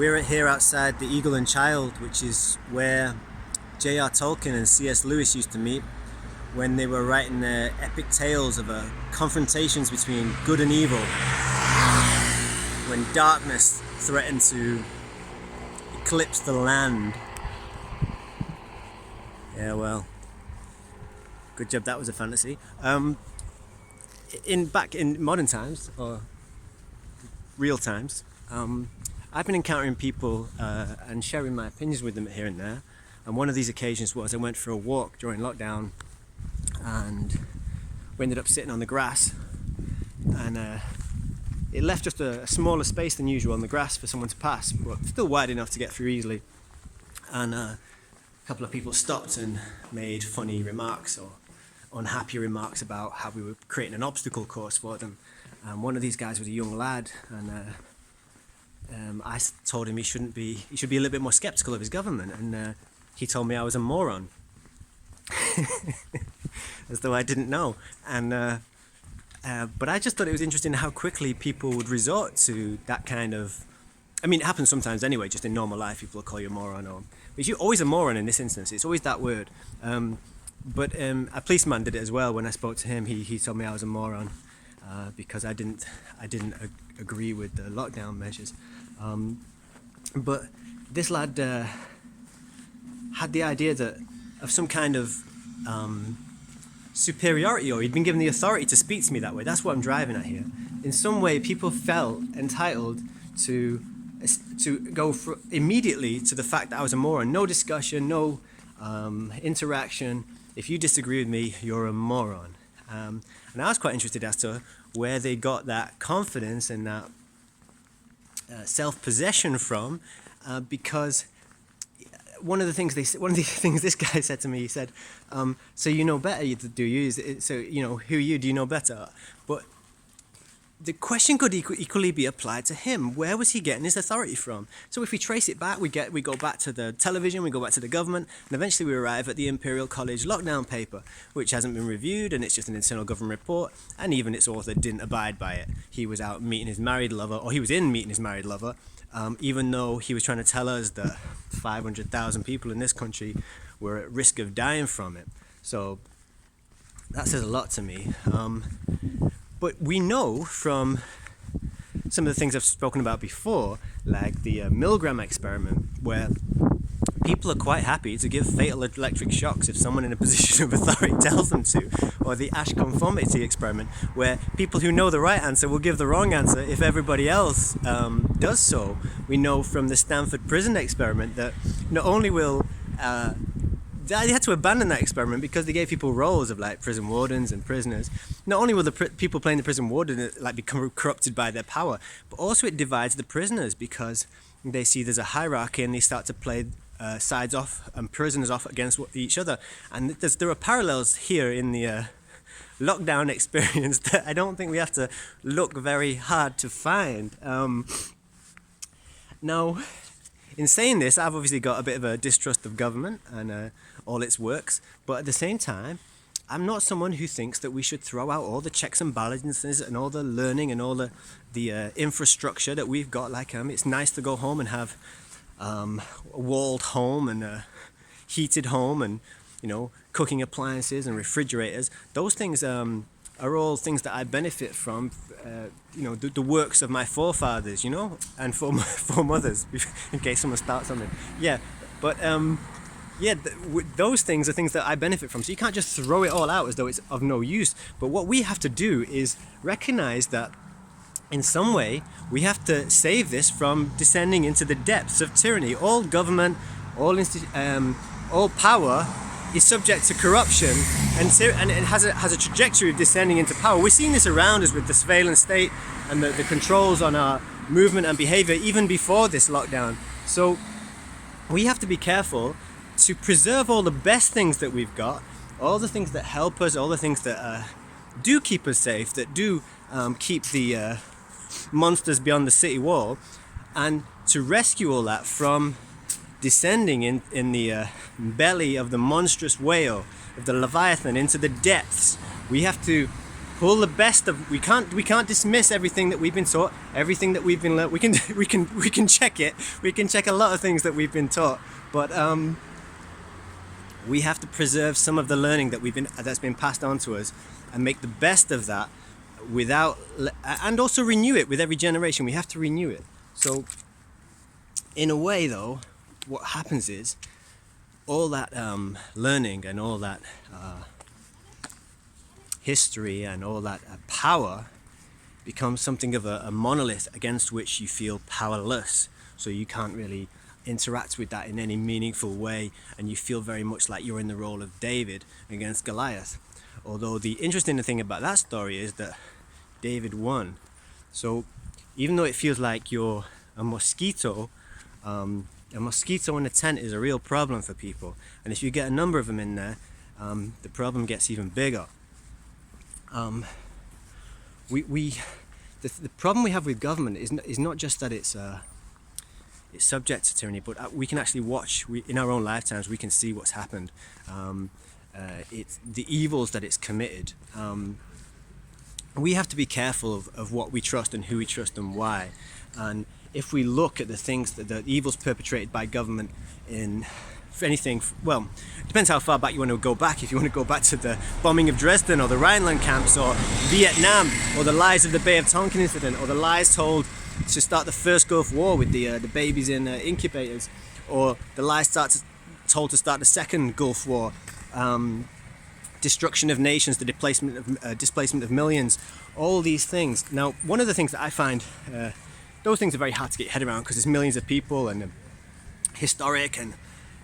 We're here outside the Eagle and Child, which is where J.R. Tolkien and C.S. Lewis used to meet when they were writing their epic tales of confrontations between good and evil, when darkness threatened to eclipse the land. Yeah, well, good job that was a fantasy. Back in modern times, or real times, I've been encountering people and sharing my opinions with them here and there. And one of these occasions was I went for a walk during lockdown, and we ended up sitting on the grass, and it left just a smaller space than usual on the grass for someone to pass, but still wide enough to get through easily. And a couple of people stopped and made funny remarks or unhappy remarks about how we were creating an obstacle course for them. One of these guys was a young lad, and I told him he should be a little bit more skeptical of his government, and he told me I was a moron. As though I didn't know. But I just thought it was interesting how quickly people would resort to that kind of... I mean, it happens sometimes anyway, just in normal life, people will call you a moron. But you're always a moron in this instance, it's always that word. But a policeman did it as well. When I spoke to him, he told me I was a moron because I didn't agree with the lockdown measures. But this lad had the idea of some kind of superiority, or he'd been given the authority to speak to me that way. That's what I'm driving at here. In some way, people felt entitled to go immediately to the fact that I was a moron. No discussion, no interaction. If you disagree with me, you're a moron. And I was quite interested as to where they got that confidence and that self-possession from, because one of the things this guy said to me, he said, so you know better, do you? So, you know, who are you? Do you know better? But the question could equally be applied to him. Where was he getting his authority from? So if we trace it back, we go back to the television, we go back to the government, and eventually we arrive at the Imperial College lockdown paper, which hasn't been reviewed, and it's just an internal government report, and even its author didn't abide by it. He was out meeting his married lover, or he was in meeting his married lover, even though he was trying to tell us that 500,000 people in this country were at risk of dying from it. So that says a lot to me. But we know from some of the things I've spoken about before, like the Milgram experiment, where people are quite happy to give fatal electric shocks if someone in a position of authority tells them to, or the Ash conformity experiment, where people who know the right answer will give the wrong answer if everybody else does so. We know from the Stanford prison experiment that not only will... they had to abandon that experiment because they gave people roles of like prison wardens and prisoners. Not only will the people playing the prison warden like become corrupted by their power, but also it divides the prisoners because they see there's a hierarchy and they start to play sides off and prisoners off against each other. And there are parallels here in the lockdown experience that I don't think we have to look very hard to find. Now, in saying this, I've obviously got a bit of a distrust of government and all its works, but at the same time, I'm not someone who thinks that we should throw out all the checks and balances and all the learning and all the infrastructure that we've got. Like, it's nice to go home and have a walled home and a heated home and, you know, cooking appliances and refrigerators. Those things are all things that I benefit from, you know, the works of my forefathers, you know, and foremothers, in case someone starts something. Yeah, but those things are things that I benefit from. So you can't just throw it all out as though it's of no use. But what we have to do is recognize that in some way we have to save this from descending into the depths of tyranny. All government, all power is subject to corruption, and it has a trajectory of descending into power. We're seeing this around us with the surveillance state and the controls on our movement and behavior even before this lockdown. So we have to be careful to preserve all the best things that we've got, all the things that help us, all the things that do keep us safe, that do keep the monsters beyond the city wall, and to rescue all that from descending in the belly of the monstrous whale, of the Leviathan, into the depths. We have to pull the best of. We can't dismiss everything that we've been taught, everything that we've been learned. We can check it. We can check a lot of things that we've been taught, but we have to preserve some of the learning that's been passed on to us, and make the best of that, and also renew it with every generation. We have to renew it. So, in a way, though, what happens is all that learning and all that history and all that power becomes something of a monolith against which you feel powerless. So you can't really interact with that in any meaningful way, and you feel very much like you're in the role of David against Goliath. Although the interesting thing about that story is that David won. So even though it feels like you're a mosquito in a tent is a real problem for people, and if you get a number of them in there, the problem gets even bigger. The problem we have with government is not just that it's subject to tyranny, but we can actually watch. In our own lifetimes, we can see what's happened. It's the evils that it's committed. We have to be careful of what we trust and who we trust and why. And if we look at the things the evils perpetrated by government for anything, well, it depends how far back you want to go back. If you want to go back to the bombing of Dresden, or the Rhineland camps, or Vietnam, or the lies of the Bay of Tonkin incident, or the lies told to start the first Gulf War with the babies in incubators, or the lies told to start the second Gulf War, destruction of nations, the displacement of millions, all these things. Now, one of the things that I find, those things are very hard to get your head around because there's millions of people and historic and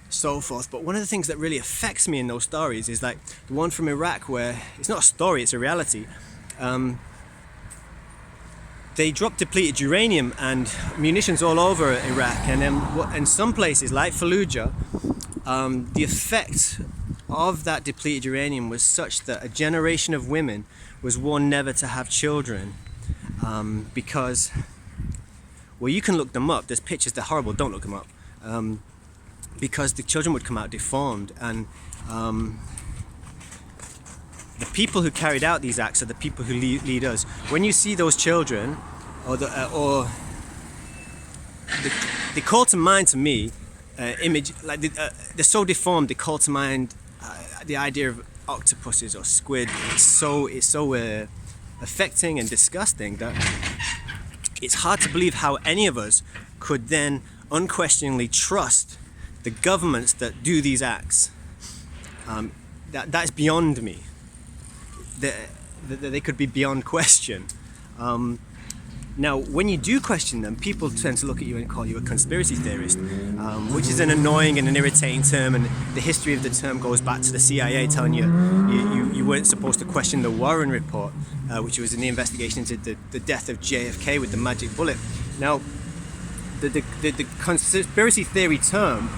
so forth. But one of the things that really affects me in those stories is like the one from Iraq, where it's not a story, it's a reality. They dropped depleted uranium and munitions all over Iraq, and then in some places like Fallujah, the effect of that depleted uranium was such that a generation of women was warned never to have children, because, well, you can look them up, there's pictures, they're horrible, don't look them up, because the children would come out deformed. And the people who carried out these acts are the people who lead us. When you see those children, they call to mind to me image, like they're so deformed, they call to mind the idea of octopuses or squid. It's so affecting and disgusting that it's hard to believe how any of us could then unquestioningly trust the governments that do these acts. That's beyond me. They could be beyond question. Now, when you do question them, people tend to look at you and call you a conspiracy theorist, which is an annoying and an irritating term, and the history of the term goes back to the CIA telling you weren't supposed to question the Warren report, which was in the investigation into the death of JFK with the magic bullet. Now, the conspiracy theory term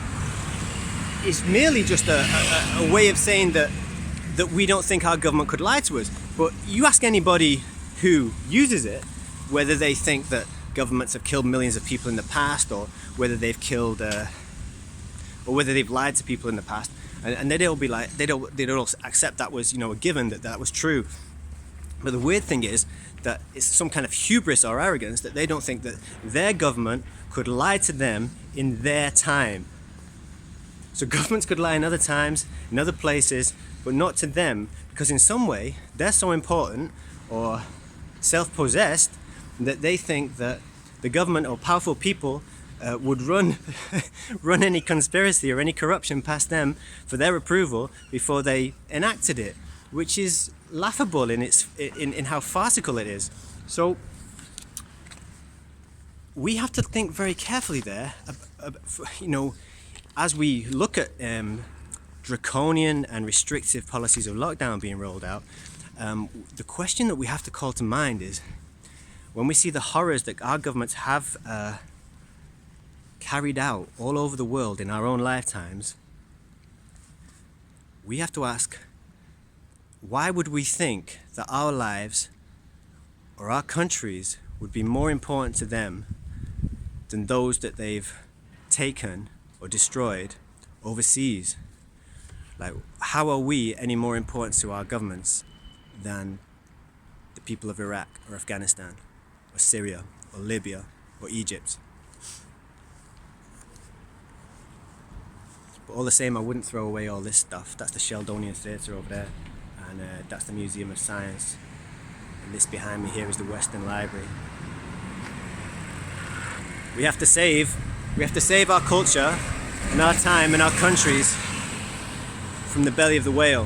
is merely just a way of saying that we don't think our government could lie to us. But you ask anybody who uses it whether they think that governments have killed millions of people in the past, or whether they've killed, or whether they've lied to people in the past, and they'd all be like, they'd all accept that was, a given, that was true. But the weird thing is that it's some kind of hubris or arrogance that they don't think that their government could lie to them in their time. So governments could lie in other times, in other places, but not to them, because in some way they're so important or self-possessed that they think that the government or powerful people would run any conspiracy or any corruption past them for their approval before they enacted it, which is laughable in how farcical it is. So we have to think very carefully there, as we look at draconian and restrictive policies of lockdown being rolled out. The question that we have to call to mind is, when we see the horrors that our governments have carried out all over the world in our own lifetimes, we have to ask, why would we think that our lives or our countries would be more important to them than those that they've taken or destroyed overseas? Like, how are we any more important to our governments than people of Iraq or Afghanistan or Syria or Libya or Egypt. But all the same, I wouldn't throw away all this stuff. That's the Sheldonian Theatre over there, and that's the Museum of Science. And this behind me here is the Western Library. We have to save our culture and our time and our countries from the belly of the whale.